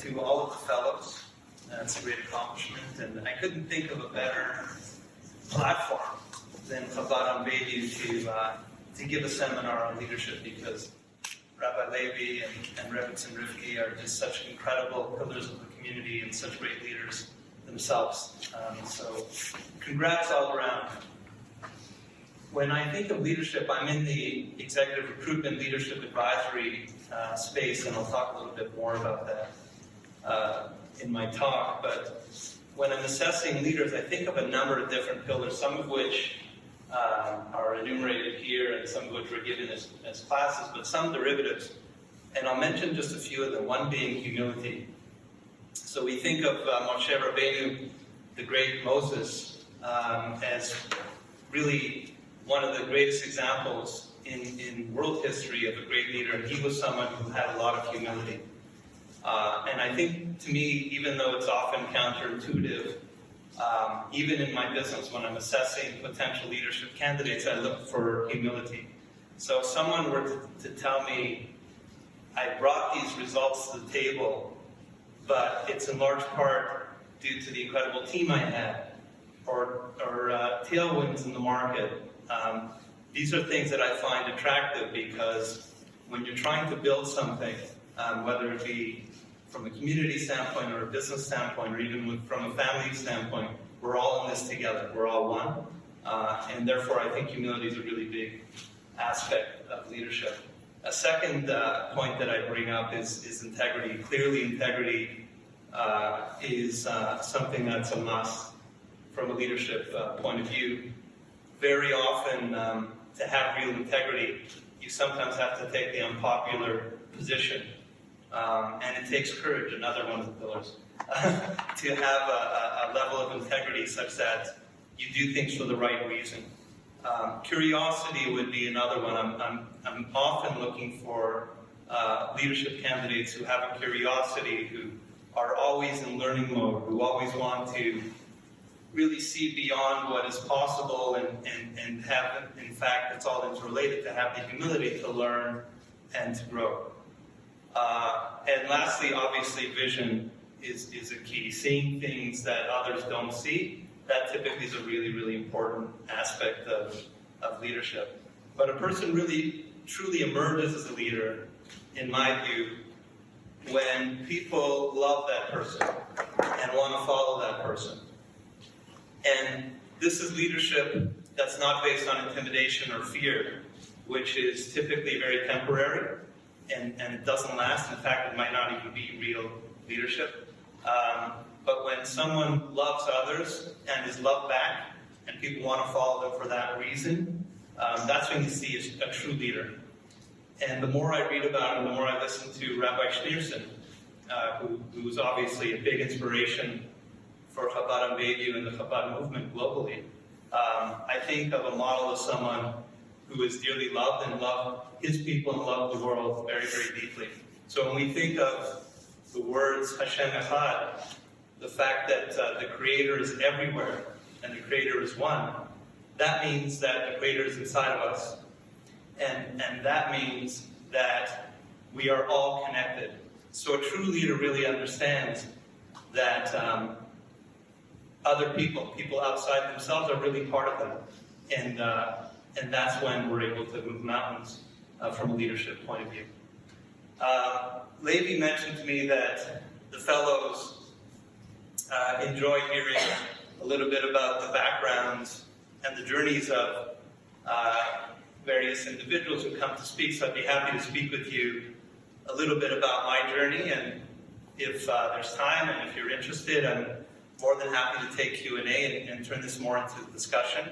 to all of the fellows. It's a great accomplishment, and I couldn't think of a better platform than Chabad Bayview to give a seminar on leadership, because Rabbi Levi and Rebbetzin Rivki are just such incredible pillars of the community and such great leaders themselves. So congrats all around. When I think of leadership, I'm in the executive recruitment leadership advisory space, and I'll talk a little bit more about that in my talk. But when I'm assessing leaders, I think of a number of different pillars, some of which are enumerated here and some of which were given as classes, but some derivatives. And I'll mention just a few of them, one being humility. So we think of Moshe Rabbeinu, the great Moses, as really one of the greatest examples in world history of a great leader, and he was someone who had a lot of humility. And I think, to me, even though it's often counterintuitive, even in my business, when I'm assessing potential leadership candidates, I look for humility. So if someone were to tell me, I brought these results to the table, but it's in large part due to the incredible team I had, or tailwinds in the market, these are things that I find attractive, because when you're trying to build something, whether it be from a community standpoint or a business standpoint, or even from a family standpoint, we're all in this together. We're all one. And therefore, I think humility is a really big aspect of leadership. A second point that I bring up is integrity. Clearly, integrity is something that's a must from a leadership point of view. Very often, to have real integrity, you sometimes have to take the unpopular position. And it takes courage, another one of the pillars, to have a level of integrity such that you do things for the right reason. Curiosity would be another one. I'm often looking for leadership candidates who have a curiosity, who are always in learning mode, who always want to really see beyond what is possible and have, in fact, it's all interrelated, to have the humility to learn and to grow. And lastly, obviously, vision is a key. Seeing things that others don't see, that typically is a really, really important aspect of leadership. But a person really, truly emerges as a leader, in my view, when people love that person and want to follow that person. And this is leadership that's not based on intimidation or fear, which is typically very temporary, and it doesn't last. In fact, it might not even be real leadership. But when someone loves others and is loved back, and people want to follow them for that reason, that's when you see a true leader. And the more I read about him, the more I listen to Rabbi Schneerson, who's obviously a big inspiration for Chabad Bayview and the Chabad movement globally. I think of a model of someone who is dearly loved and loved his people and loved the world very, very deeply. So when we think of the words Hashem Echad, the fact that the Creator is everywhere and the Creator is one, that means that the Creator is inside of us. And that means that we are all connected. So a true leader really understands that other people outside themselves are really part of them. And that's when we're able to move mountains from a leadership point of view. Levi mentioned to me that the fellows enjoy hearing a little bit about the backgrounds and the journeys of various individuals who come to speak, so I'd be happy to speak with you a little bit about my journey, and if there's time and if you're interested, I'm more than happy to take Q&A and turn this more into a discussion.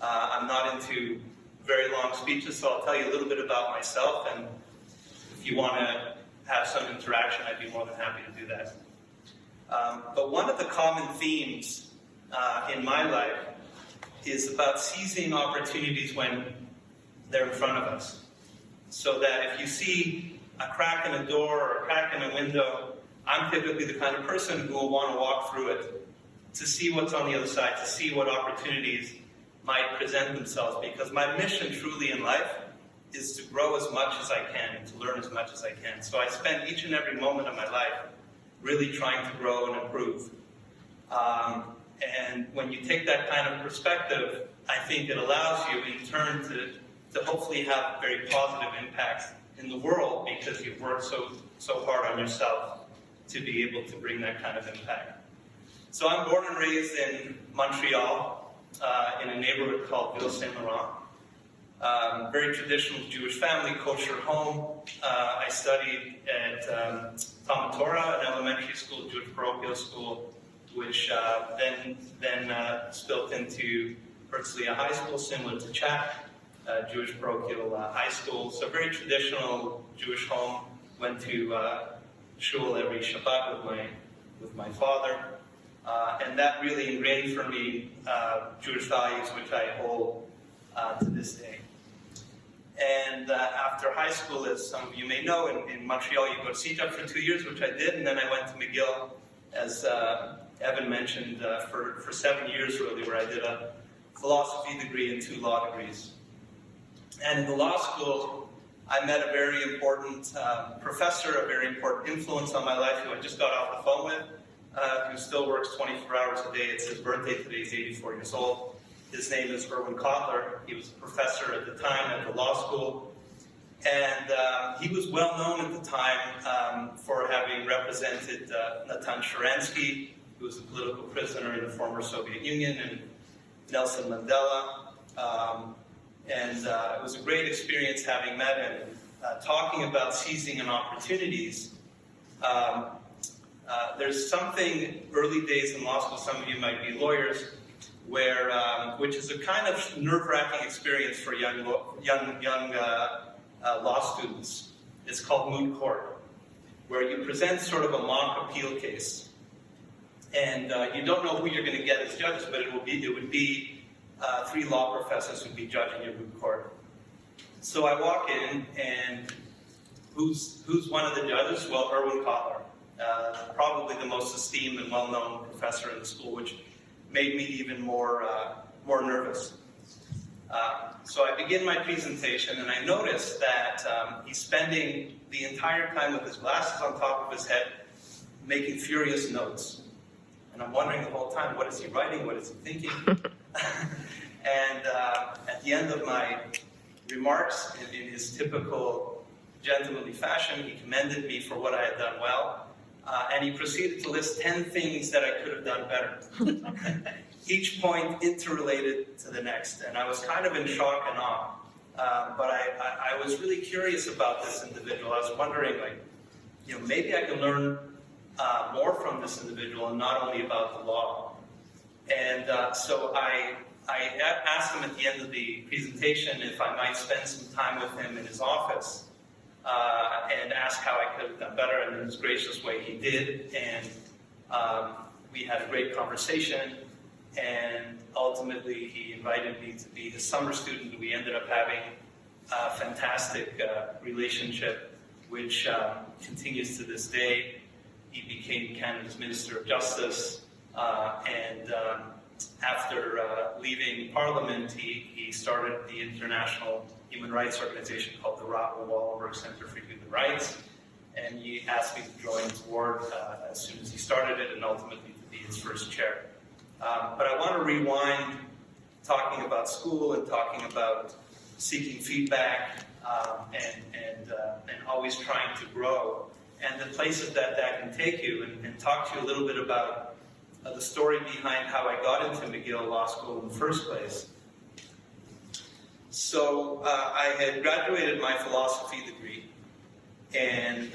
I'm not into very long speeches, so I'll tell you a little bit about myself, and if you want to have some interaction, I'd be more than happy to do that. But one of the common themes in my life is about seizing opportunities when they're in front of us. So that if you see a crack in a door or a crack in a window, I'm typically the kind of person who will want to walk through it to see what's on the other side, to see what opportunities might present themselves, because my mission truly in life is to grow as much as I can and to learn as much as I can. So I spend each and every moment of my life really trying to grow and improve. And when you take that kind of perspective, I think it allows you in turn to hopefully have a very positive impact in the world, because you've worked so hard on yourself to be able to bring that kind of impact. So I'm born and raised in Montreal, in a neighborhood called Ville Saint-Laurent. Very traditional Jewish family, kosher home. I studied at Torah, an elementary school, Jewish parochial school, which then spilled into Herzliya High School, similar to Chat, Jewish parochial high school. So very traditional Jewish home. Went to shul every Shabbat with my father, and that really ingrained for me Jewish values, which I hold to this day. And after high school, as some of you may know, in Montreal, you go to CETUP for 2 years, which I did, and then I went to McGill, as Evan mentioned, for 7 years, really, where I did a philosophy degree and 2 law degrees. And in the law school, I met a very important professor, a very important influence on my life, who I just got off the phone with, who still works 24 hours a day. It's his birthday today. He's 84 years old. His name is Erwin Kotler. He was a professor at the time at the law school. And he was well known at the time for having represented Natan Sharansky, who was a political prisoner in the former Soviet Union, and Nelson Mandela. And it was a great experience having met him. Talking about seizing and opportunities, there's something early days in law school, some of you might be lawyers, where which is a kind of nerve-wracking experience for young law students. It's called moot court, where you present sort of a mock appeal case, and you don't know who you're going to get as judges, but it would be 3 law professors who'd be judging your moot court. So I walk in, and who's one of the judges? Well, Erwin Kotler, probably the most esteemed and well-known professor in the school, which made me even more nervous. So I begin my presentation, and I notice that he's spending the entire time with his glasses on top of his head, making furious notes. And I'm wondering the whole time, what is he writing? What is he thinking? And at the end of my remarks, in his typical gentlemanly fashion, he commended me for what I had done well. And he proceeded to list 10 things that I could have done better. Each point interrelated to the next. And I was kind of in shock and awe. But I was really curious about this individual. I was wondering, maybe I can learn more from this individual, and not only about the law. And so I asked him at the end of the presentation if I might spend some time with him in his office. And ask how I could have done better, and in his gracious way he did, and we had a great conversation, and ultimately he invited me to be his summer student, and we ended up having a fantastic relationship, which continues to this day. He became Canada's Minister of Justice, and after leaving Parliament, he started the international human rights organization called the Raoul Wallenberg Center for Human Rights, and he asked me to join his board as soon as he started it, and ultimately to be his first chair. But I want to rewind, talking about school and talking about seeking feedback and always trying to grow, and the places that can take you, and talk to you a little bit about the story behind how I got into McGill Law School in the first place. So I had graduated my philosophy degree and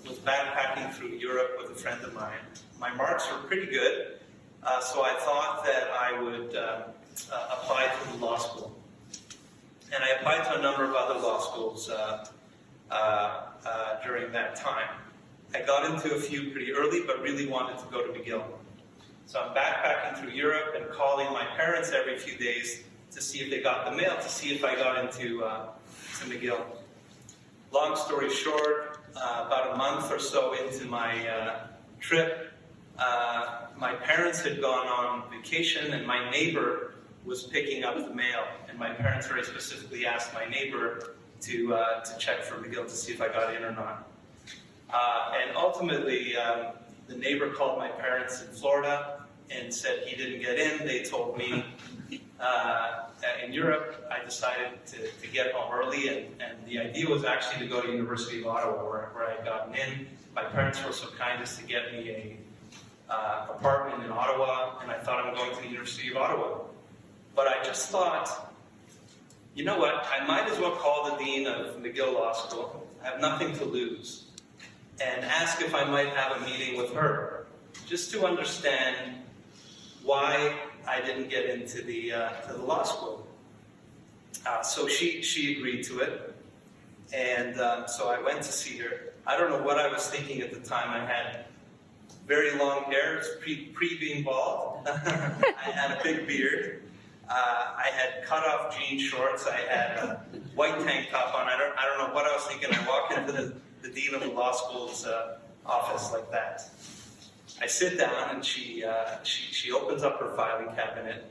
was backpacking through Europe with a friend of mine. My marks were pretty good, so I thought that I would apply to the law school. And I applied to a number of other law schools during that time. I got into a few pretty early, but really wanted to go to McGill. So I'm backpacking through Europe and calling my parents every few days to see if they got the mail, to see if I got into to McGill. Long story short, about a month or so into my trip, my parents had gone on vacation, and my neighbor was picking up the mail. And my parents very specifically asked my neighbor to check for McGill to see if I got in or not. And ultimately, the neighbor called my parents in Florida and said he didn't get in. They told me in Europe. I decided to get home early, and the idea was actually to go to University of Ottawa, where I had gotten in. My parents were so kind as to get me a apartment in Ottawa, and I thought I'm going to the University of Ottawa. But I just thought, you know what, I might as well call the dean of McGill Law School. I have nothing to lose. And ask if I might have a meeting with her, just to understand why I didn't get into the law school. So she agreed to it, and so I went to see her. I don't know what I was thinking at the time. I had very long hair, pre being bald. I had a big beard. I had cut off jean shorts. I had a white tank top on. I don't know what I was thinking. I walked into the dean of the law school's office like that. I sit down, and she opens up her filing cabinet,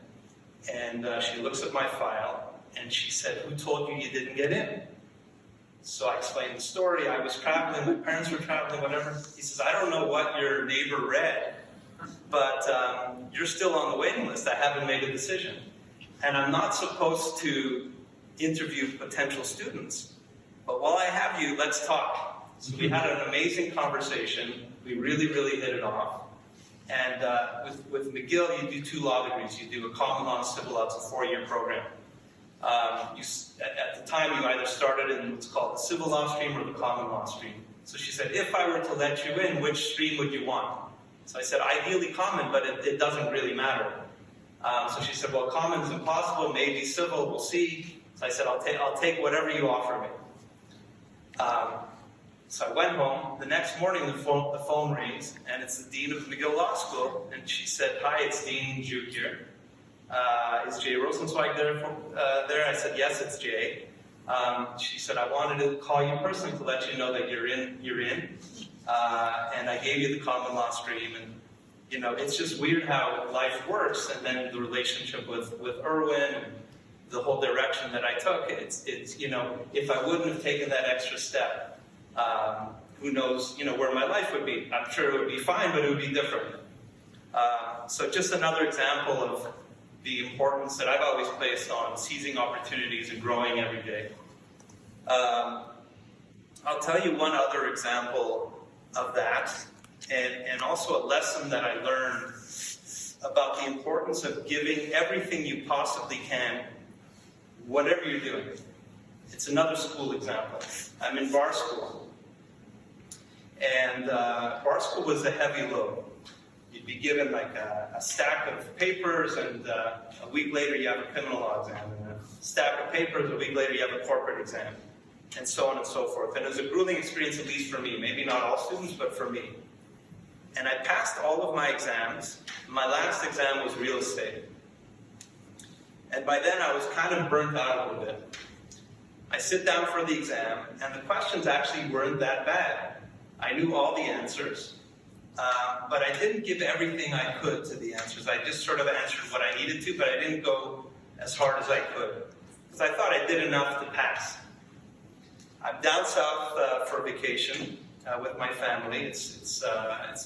and she looks at my file, and she said, "Who told you you didn't get in?" So I explained the story. I was traveling, my parents were traveling, whatever. He says, "I don't know what your neighbor read, but you're still on the waiting list. I haven't made a decision. And I'm not supposed to interview potential students. But while I have you, let's talk." So we had an amazing conversation. We really, really hit it off. And with McGill, you do 2 law degrees. You do a common law and civil law. It's a 4-year program. At the time, you either started in what's called the civil law stream or the common law stream. So she said, "If I were to let you in, which stream would you want?" So I said, "Ideally common, but it doesn't really matter." So she said, "Well, common is impossible, maybe civil, we'll see." So I said, I'll take whatever you offer me." So I went home. The next morning, the phone rings, and it's the dean of McGill Law School. And she said, "Hi, it's Dean Juke here. Is Jay Rosenzweig there?" I said, "Yes, it's Jay." She said, "I wanted to call you personally to let you know that you're in. And I gave you the common law stream." And you know, it's just weird how life works. And then the relationship with Erwin, and the whole direction that I took. It's you know, if I wouldn't have taken that extra step, who knows, you know, where my life would be. I'm sure it would be fine, but it would be different. So just another example of the importance that I've always placed on seizing opportunities and growing every day. I'll tell you one other example of that, and also a lesson that I learned about the importance of giving everything you possibly can, whatever you're doing. It's another school example. I'm in bar school. And bar school was a heavy load. You'd be given like a stack of papers, and a week later you have a criminal law exam, and a stack of papers, a week later you have a corporate exam, and so on and so forth. And it was a grueling experience, at least for me. Maybe not all students, but for me. And I passed all of my exams. My last exam was real estate. And by then I was kind of burnt out a little bit. I sit down for the exam, and the questions actually weren't that bad. I knew all the answers, but I didn't give everything I could to the answers. I just sort of answered what I needed to, but I didn't go as hard as I could, because I thought I did enough to pass. I'm down south for vacation with my family. It's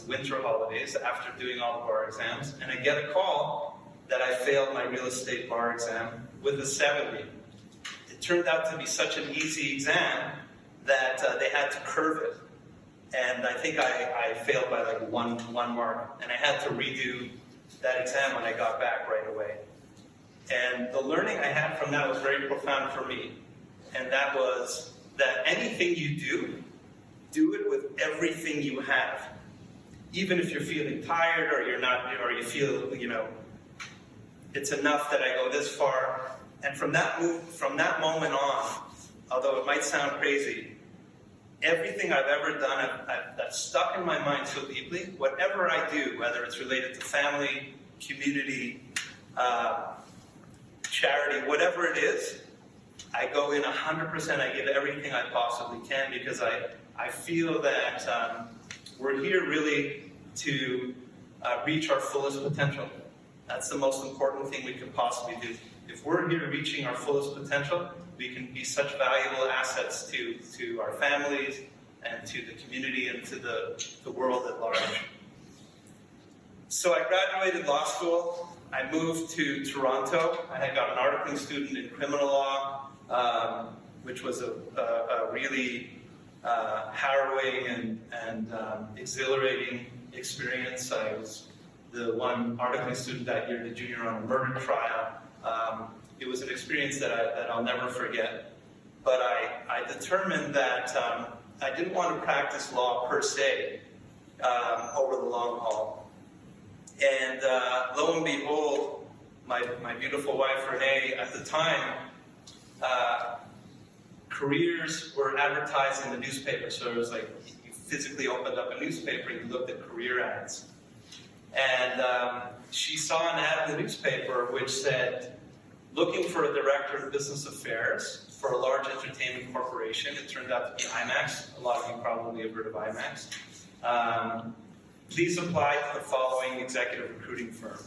winter holidays after doing all of our exams, and I get a call that I failed my real estate bar exam with a 70. It turned out to be such an easy exam that they had to curve it. And I think I failed by like one mark, and I had to redo that exam when I got back right away. And the learning I had from that was very profound for me. And that was that anything you do it with everything you have. Even if you're feeling tired, or you're not, or you feel, you know, it's enough that I go this far. And from that moment on, although it might sound crazy, everything I've ever done, that's stuck in my mind so deeply. Whatever I do, whether it's related to family, community, charity, whatever it is, I go in 100%. I give everything I possibly can, because I feel that we're here really to reach our fullest potential. That's the most important thing we could possibly do. If we're here reaching our fullest potential, we can be such valuable assets to our families and to the community and to the world at large. So I graduated law school. I moved to Toronto. I had got an articling student in criminal law, which was a really harrowing and exhilarating experience. I was the one articling student that year, the junior on a murder trial. It was an experience that I'll never forget. But I determined that I didn't want to practice law per se over the long haul. And lo and behold, my beautiful wife Renee, at the time, careers were advertised in the newspaper. So it was like you physically opened up a newspaper and you looked at career ads. And she saw an ad in the newspaper which said, looking for a director of business affairs for a large entertainment corporation. It turned out to be IMAX. A lot of you probably have heard of IMAX. Please apply to the following executive recruiting firm.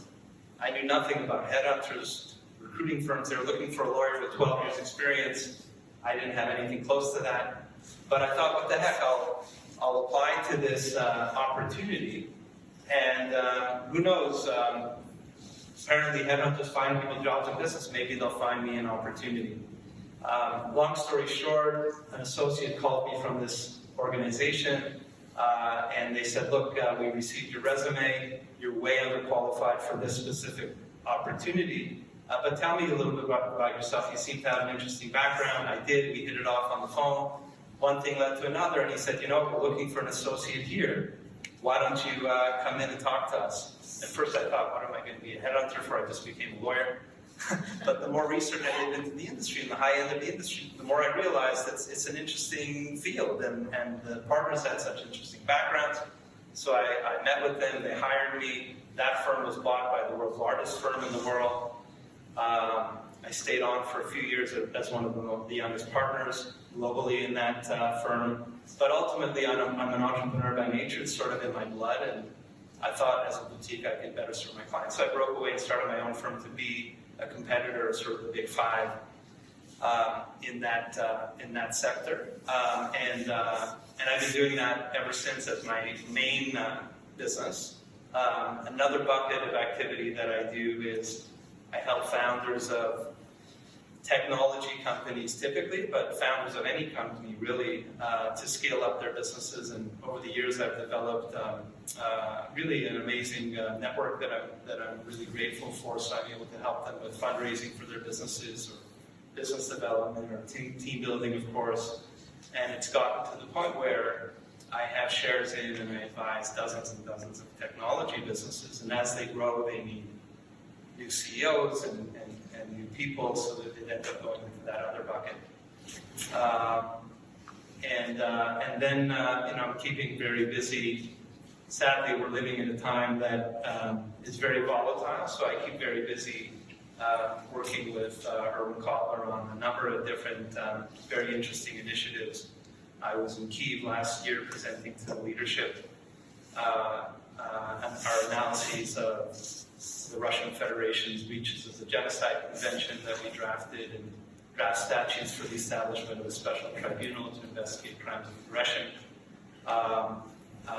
I knew nothing about headhunters, recruiting firms. They were looking for a lawyer with 12 years experience. I didn't have anything close to that. But I thought, what the heck, I'll apply to this opportunity. And who knows, apparently headhunters find people jobs in business. Maybe they'll find me an opportunity. Long story short, an associate called me from this organization. And they said, look, we received your resume. You're way underqualified for this specific opportunity. But tell me a little bit about yourself. You seem to have an interesting background. I did. We hit it off on the phone. One thing led to another. And he said, you know, we're looking for an associate here. Why don't you come in and talk to us? At first I thought, what am I going to be, a headhunter for? I just became a lawyer. But the more research I did into the industry, and the high end of the industry, the more I realized that it's an interesting field, and the partners had such interesting backgrounds. So I met with them, they hired me. That firm was bought by the world's largest firm in the world. I stayed on for a few years as one of the youngest partners globally in that firm. But ultimately, I'm an entrepreneur by nature. It's sort of in my blood, and I thought as a boutique I could better serve my clients. So I broke away and started my own firm to be a competitor, sort of the big five in that sector, and I've been doing that ever since as my main business. Another bucket of activity that I do is I help founders of technology companies typically, but founders of any company really, to scale up their businesses. And over the years, I've developed really an amazing network that I'm really grateful for. So I'm able to help them with fundraising for their businesses, or business development, or team building, of course. And it's gotten to the point where I have shares in and I advise dozens and dozens of technology businesses. And as they grow, they need new CEOs and new people, so that it ends up going into that other bucket. And then I'm keeping very busy. Sadly, we're living in a time that is very volatile, so I keep very busy working with Urban Kotler on a number of different very interesting initiatives. I was in Kyiv last year presenting to the leadership our analyses of the Russian Federation's breaches of the Genocide Convention that we drafted, and draft statutes for the establishment of a special tribunal to investigate crimes of aggression.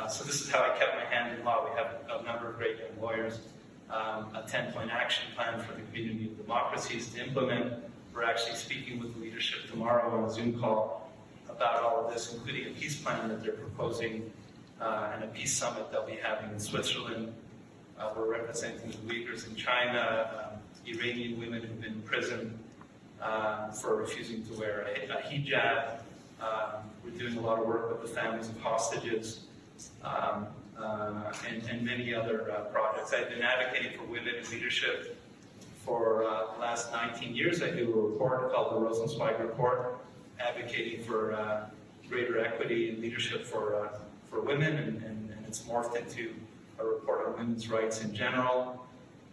So this is how I kept my hand in law. We have a number of great young lawyers, a 10-point action plan for the community of democracies to implement. We're actually speaking with the leadership tomorrow on a Zoom call about all of this, including a peace plan that they're proposing and a peace summit they'll be having in Switzerland. We're representing the Uyghurs in China, Iranian women who've been in prison for refusing to wear a hijab. We're doing a lot of work with the families of hostages and many other projects. I've been advocating for women in leadership for the last 19 years. I do a report called the Rosenzweig report, advocating for greater equity and leadership for women, and it's morphed into a report on women's rights in general.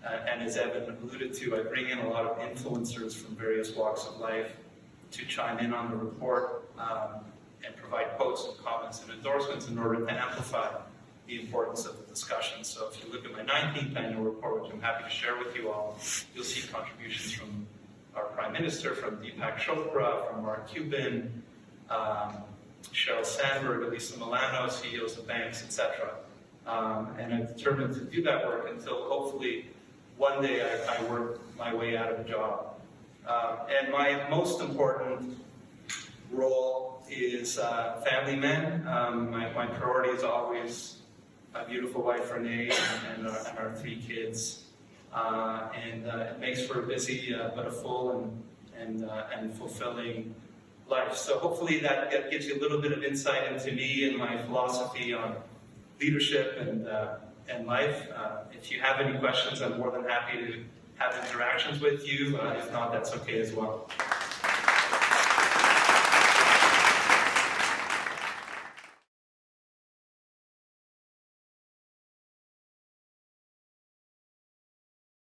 And as Evan alluded to, I bring in a lot of influencers from various walks of life to chime in on the report and provide quotes and comments and endorsements in order to amplify the importance of the discussion. So if you look at my 19th annual report, which I'm happy to share with you all, you'll see contributions from our Prime Minister, from Deepak Chopra, from Mark Cuban, Sheryl Sandberg, Elisa Milano, CEOs of banks, etc. And I'm determined to do that work until hopefully one day I work my way out of a job. And my most important role is family man. My priority is always my beautiful wife Renee and our 3 kids. It makes for a busy but a full and fulfilling life. So hopefully that gives you a little bit of insight into me and my philosophy on leadership and life. If you have any questions, I'm more than happy to have interactions with you. If not, that's okay as well.